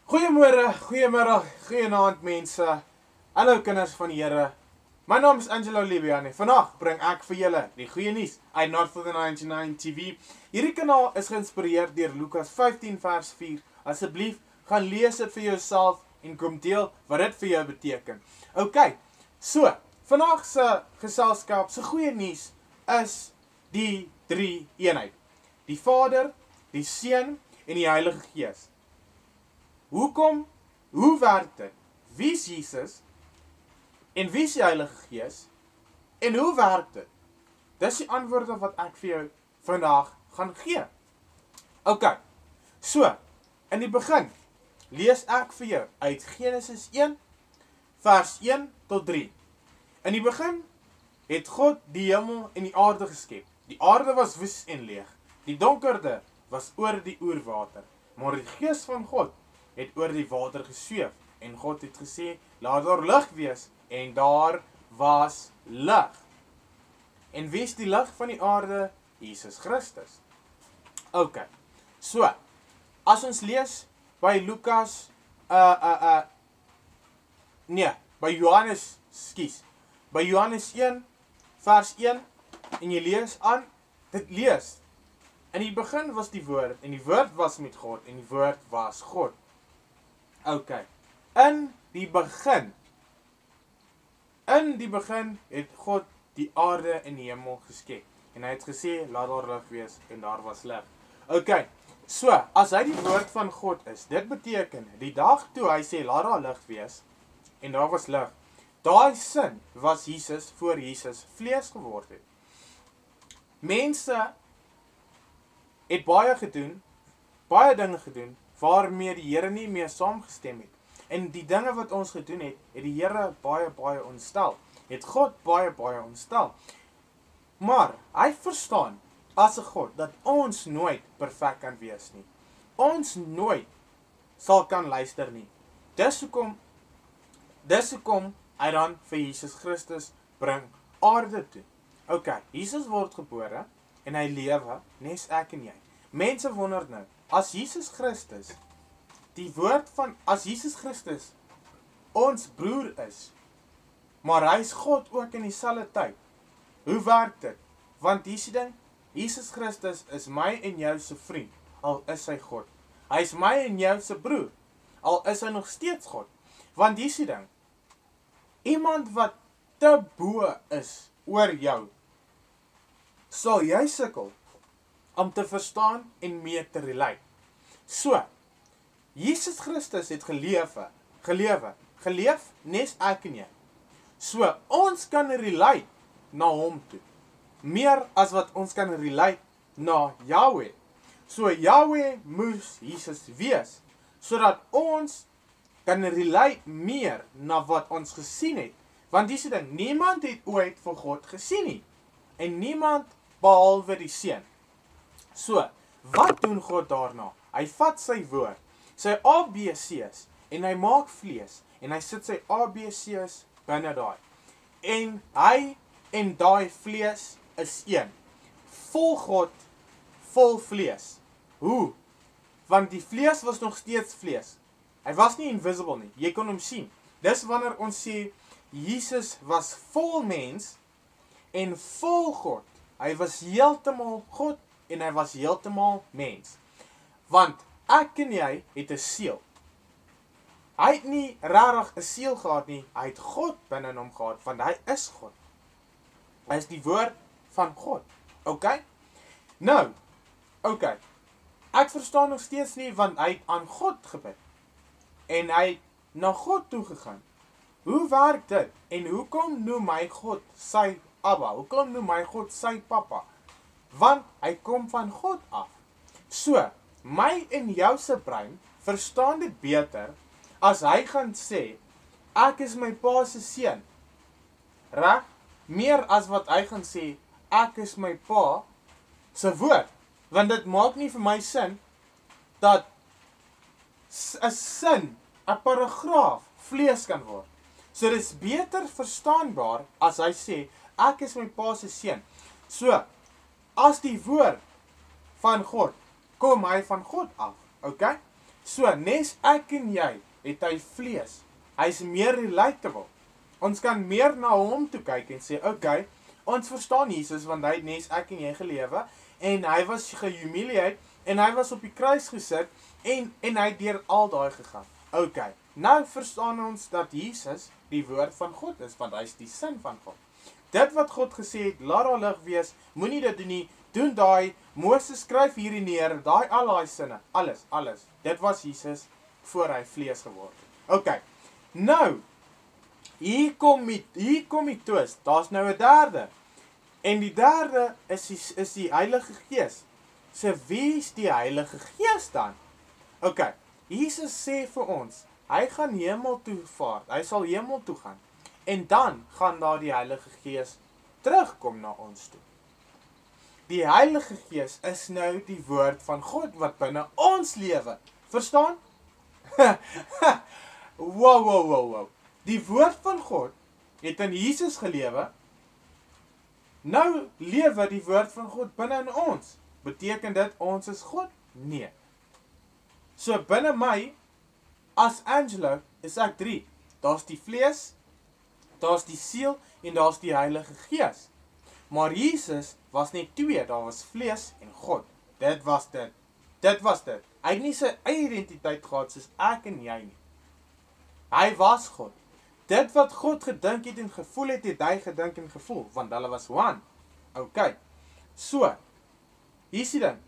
Goeiemôre, goeiemiddag, goeienaand mense. Hallo kinders van die Here. My naam is Angelo Libiane. Vandag bring ek vir julle die goeie nuus uit Not for the 99 TV. Hierdie kanaal is geïnspireer deur Lukas 15 vers 4. Asseblief gaan lees dit vir jouself en kom deel wat dit vir jou beteken. OK. So, vandag se geselskap se goeie nuus is die drie eenheid. Die Vader, die Seun en die Heilige Gees. Hoekom? Hoe werk dit? Wie is Jesus? En wie is die Heilige Gees? En hoe werk dit? Dis die antwoorde wat ek vir jou vandag gaan gee. OK. So, in die begin lees ek vir jou uit Genesis 1 vers 1 tot 3. In die begin het God die hemel en die aarde geskep. Die aarde was woes en leeg. Die donkerte was oor die oerwater. Maar die Gees van God het oor die water gesweef, en God het gesê, laat daar lig wees, en daar was lig. En wie is die lig van die aarde? Jesus Christus. OK, so, as ons lees by Lukas, by Johannes 1, vers 1, en jy lees aan, dit lees, in die begin was die woord, en die woord was met God, en die woord was God. OK, in die begin het God die aarde en die hemel geskep. En hy het gesê, laat daar lig wees, en daar was lig. OK, so, as hy die woord van God is, dit beteken, die dag toe hy sê, laat daar lig wees, en daar was lig, daai sin was Jesus, voor Jesus vlees geword het. Mense het baie dinge gedoen, waarmee die Here nie meer saamgestem het. En die dinge wat ons gedoen het, het die Here baie ontstel. Het God baie ontstel. Maar, hy verstaan, as 'n God, dat ons nooit perfek kan wees nie. Ons nooit sal kan luister nie. Dis hoekom hy dan vir Jesus Christus bring aarde toe. OK, Jesus word gebore, en hy lewe, nes ek en jy. Mense wonder nou, as Jesus Christus ons broer is, maar hy is God ook in dieselfde tyd, hoe werk dit? Want hier is die ding, Jesus Christus is my en jou se vriend, al is hy God. Hy is my en jou se broer, al is hy nog steeds God. Want hier is die ding, iemand wat te bo is oor jou, sal jy sukkel om te verstaan en mee te relate. So, Jesus Christus het geleef, nes ek en jy. So, ons kan relate na hom toe. Meer as wat ons kan relate na Yahweh. So, Yahweh moes Jesus wees, sodat ons kan relate meer na wat ons gesien het. Want dis die ding, niemand het ooit vir God gesien nie. En niemand behalwe die Seun. So, wat doen God daarna? Hy vat sy woord, sy ABC's, en hy maak vlees, en hy sit sy ABC's binne daai. En hy en daai vlees is een. Vol God, vol vlees. Hoe? Want die vlees was nog steeds vlees. Hy was nie invisible nie, jy kon hom sien. Dis wanneer ons sê, Jesus was vol mens, en vol God. Hy was heeltemal God, en hy was heeltemal mens. Want ek en jy het 'n siel. Hy het nie regtig 'n siel gehad nie, hy het God binne hom gehad, want hy is God. Hy is die woord van God. OK? Nou, OK. Ek verstaan nog steeds nie, want hy het aan God gebid. En hy het na God toe gegaan. Hoe werk dit? En hoekom noem hy God sy Abba? Hoekom noem hy God sy Papa? Want hy kom van God af. So, my en jou se brein verstaan dit beter as hy gaan sê, ek is my pa se seun. Reg? Meer as wat hy gaan sê, ek is my pa se woord. Want dit maak nie vir my sin dat 'n sin, 'n paragraaf vlees kan word. So dit is beter verstaanbaar as hy sê, ek is my pa se seun. So, as die woord van God, kom hy van God af, OK? So, nes ek en jy, het hy vlees. Hy is meer relatable. Ons kan meer na hom toe kyk en sê, okay, ons verstaan Jesus, want hy het nes ek en jy gelewe, en hy was gehumiliate, en hy was op die kruis gesit, en hy het deur al daai gegaan. Okay, nou verstaan ons dat Jesus die woord van God is, want hy is die sin van God. Dit wat God gesê het, laat daar lig wees, moenie dit doen nie, doen daai, Moses skryf hierdie neer, daai al daai sinne, alles. Dit was Jesus voor hy vlees geword het. Okay, nou, hier kom die twist, daar's nou 'n derde. En die derde is die Heilige Gees. So wie is die Heilige Gees dan? Okay, Jesus sê vir ons, hy gaan hemel toe vaar, hy sal hemel toe gaan. En dan gaan daar die Heilige Gees terugkom na ons toe. Die Heilige Gees is nou die woord van God wat binne ons lewe. Verstaan? Wow. Die woord van God het in Jesus gelewe. Nou lewe die woord van God binne in ons. Beteken dit ons is God? Nee. So binne my, as Angelo, is ek 3. Daar's die vlees, daar's die siel en daar's die Heilige Gees. Maar Jesus was net 2, daar was vlees en God. Dit was dit. Hy het nie sy eie identiteit gehad soos ek en jy nie. Hy was God. Dit wat God gedink het en gevoel het, het hy gedink en gevoel, want hulle was one. Okay. So, hier is die ding.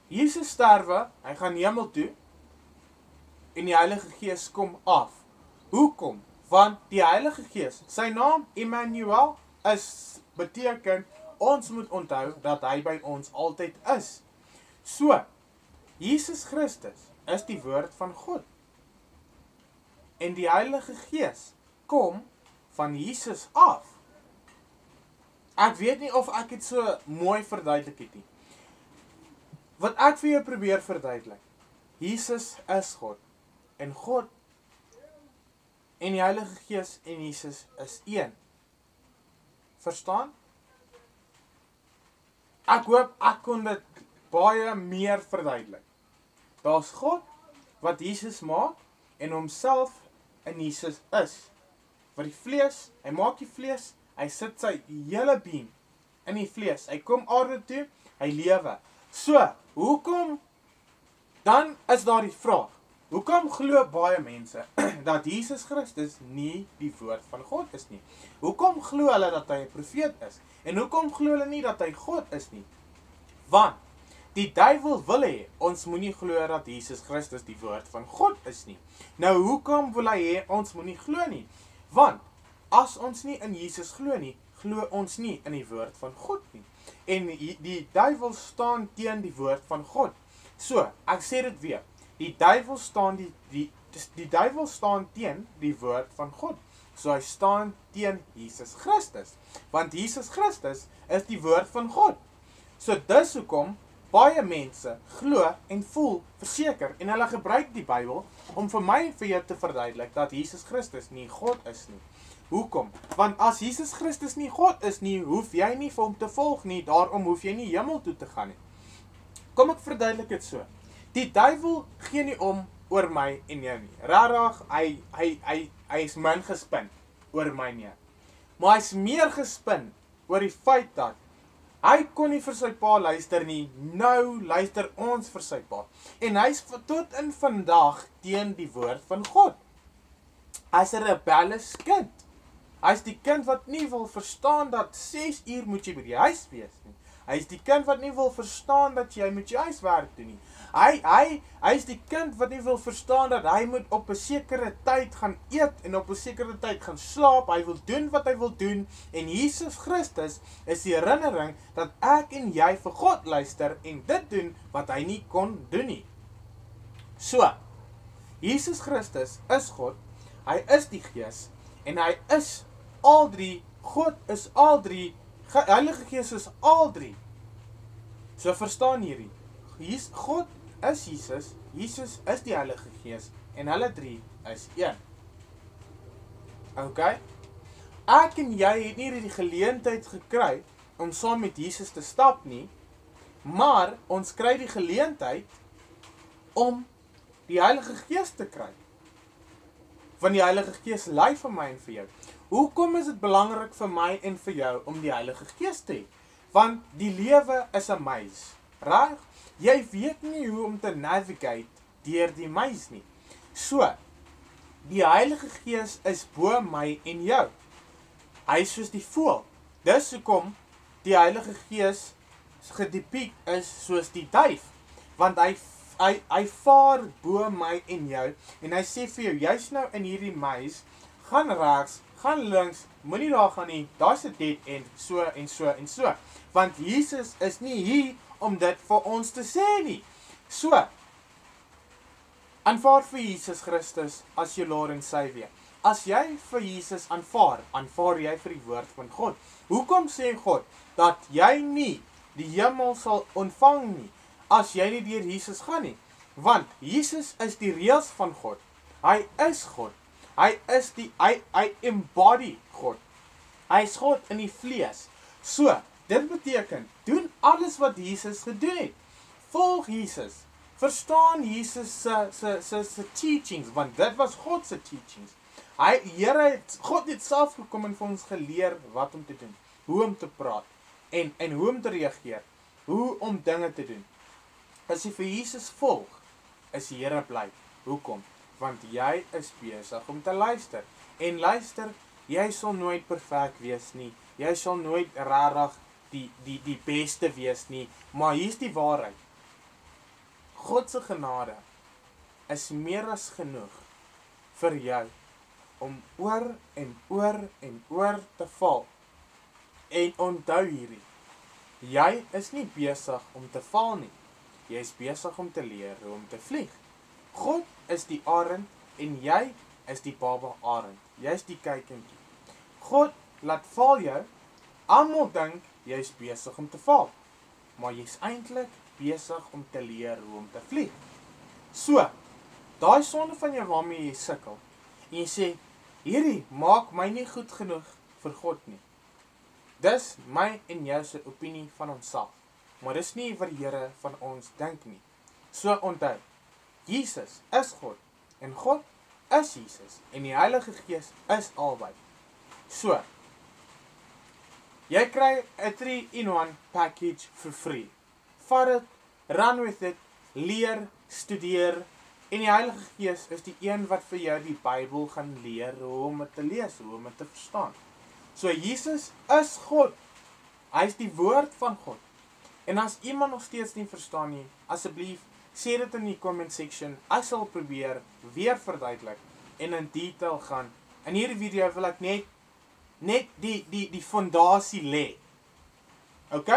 Jesus sterwe, hy gaan hemel toe, en die Heilige Gees kom af. Hoekom? Want die Heilige Gees, sy naam Emmanuel, beteken, ons moet onthou, dat hy by ons altyd is. So, Jesus Christus is die woord van God. En die Heilige Gees kom van Jesus af. Ek weet nie of ek het so mooi verduidelik het nie. Wat ek vir jou probeer verduidelik, Jesus is God, en God en die Heilige Gees en Jesus is een. Verstaan? Ek hoop ek kon dit baie meer verduidelik. Daar's God wat Jesus maak en homself in Jesus is. Wat die vlees, hy maak die vlees, hy sit sy hele being in die vlees. Hy kom aarde toe, hy lewe. So, hoekom, dan is daar die vraag, hoekom glo baie mense dat Jesus Christus nie die woord van God is nie? Hoekom glo hulle dat hy 'n profeet is? En hoekom glo hulle nie dat hy God is nie? Want die duiwel wil hê, ons moenie glo dat Jesus Christus die woord van God is nie. Nou, hoekom wil hy hê, ons moenie glo nie? Want, as ons nie in Jesus glo nie, glo ons nie in die woord van God nie. En die duiwel staan teen die woord van God. So, ek sê dit weer, die duiwel staan teen die woord van God. So hy staan teen Jesus Christus. Want Jesus Christus is die woord van God. So dis hoekom baie mense glo en voel verseker en hulle gebruik die Bybel om vir my en vir jou te verduidelik dat Jesus Christus nie God is nie. Hoekom? Want as Jesus Christus nie God is nie, hoef jy nie vir hom te volg nie, daarom hoef jy nie hemel toe te gaan nie. Kom ek verduidelik dit so. Die duiwel gee nie om oor my en jou nie. Rarig, hy is min gespin oor my nie. Maar hy is meer gespin oor die feit dat hy kon nie vir sy pa luister nie, nou luister ons vir sy pa. En hy is tot in vandag teen die woord van God. Hy is 'n rebellious kind. Hy is die kind wat nie wil verstaan dat 6 uur moet jy by die huis wees nie. Hy is die kind wat nie wil verstaan dat jy moet jou huiswerk doen nie. Hy is die kind wat nie wil verstaan dat hy moet op 'n sekere tyd gaan eet en op 'n sekere tyd gaan slaap. Hy wil doen wat hy wil doen en Jesus Christus is die herinnering dat ek en jy vir God luister en dit doen wat hy nie kon doen nie. So, Jesus Christus is God, hy is die Gees en hy is al drie, God is al drie, Heilige Gees is al drie. So verstaan hierdie, God is Jesus, Jesus is die Heilige Gees en hulle drie is een. Okay? Ek en jy het nie die geleentheid gekry om saam met Jesus te stap nie, maar ons kry die geleentheid om die Heilige Gees te kry. Want die Heilige Gees lei vir my en vir jou. Hoekom is dit belangrik vir my en vir jou om die Heilige Gees te hê? Want die lewe is 'n maze, reg? Jy weet nie hoe om te navigate deur die maze nie. So, die Heilige Gees is bo my en jou. Hy is soos die voël. Dis hoekom die Heilige Gees gedepiek is soos die duif. Want hy vaar bo my en jou en hy sê vir jou, jy's nou in hierdie maze, gaan regs, gaan links, moenie daar gaan nie, daar's 'n dead end, so en so en so. Want Jesus is nie hier om dit vir ons te sê nie. So, aanvaar vir Jesus Christus as jou Lord en Savior. As jy vir Jesus aanvaar jy vir die woord van God. Hoekom sê God dat jy nie die hemel sal ontvang nie, as jy nie deur Jesus gaan nie? Want Jesus is die reëls van God. Hy is God. Hy embody God. Hy is God in die vlees. So, dit beteken, doen alles wat Jesus gedoen het. Volg Jesus. Verstaan Jesus se teachings, want dit was God se teachings. God het self gekom en vir ons geleer wat om te doen, hoe om te praat, en hoe om te reageer, hoe om dinge te doen. As jy vir Jesus volg, is die Here bly. Hoekom? Want jy is besig om te luister. En luister, jy sal nooit perfek wees nie. Jy sal nooit regtig die beste wees nie. Maar hier's die waarheid. God se genade is meer as genoeg vir jou om oor en oor en oor te val. En onthou hierdie, jy is nie besig om te val nie. Jy is besig om te leer hoe om te vlieg. God is die arend en jy is die baba arend. Jy is die kuikentjie. God laat val jou, almal dink jy is besig om te val. Maar jy is eintlik besig om te leer hoe om te vlieg. So, daai sonde van jou waarmee jy sukkel, en jy sê, hierdie maak my nie goed genoeg vir God nie. Dis my en jou se opinie van onsself. Maar dis nie wat die Here van ons dink nie. So onthou, Jesus is God, en God is Jesus, en die Heilige Gees is albei. So, jy kry 'n 3-in-1 package vir free. Vat dit, run with it, leer, studeer, en die Heilige Gees is die een wat vir jou die Bybel gaan leer, hoe om dit te lees, hoe om dit te verstaan. So, Jesus is God. Hy is die woord van God. En as iemand nog steeds nie verstaan nie, asseblief, sê dit in die comment section. Ek sal probeer weer verduidelik en in detail gaan. In hierdie video wil ek net die fondasie lê. OK?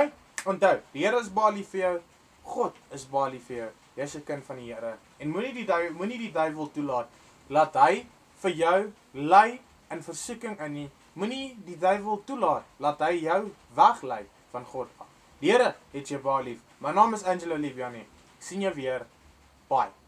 Onthou, die Here is baie lief vir jou. God is baie lief vir jou. Jy's 'n kind van die Here. En moenie die duiwel toelaat. Laat hy vir jou lei in versoeking in nie. Moenie die duiwel toelaat. Laat hy jou weglei van God af. Die Here het jou baie lief. My naam is Angelo Liviani. Ek sien jou weer. Bye.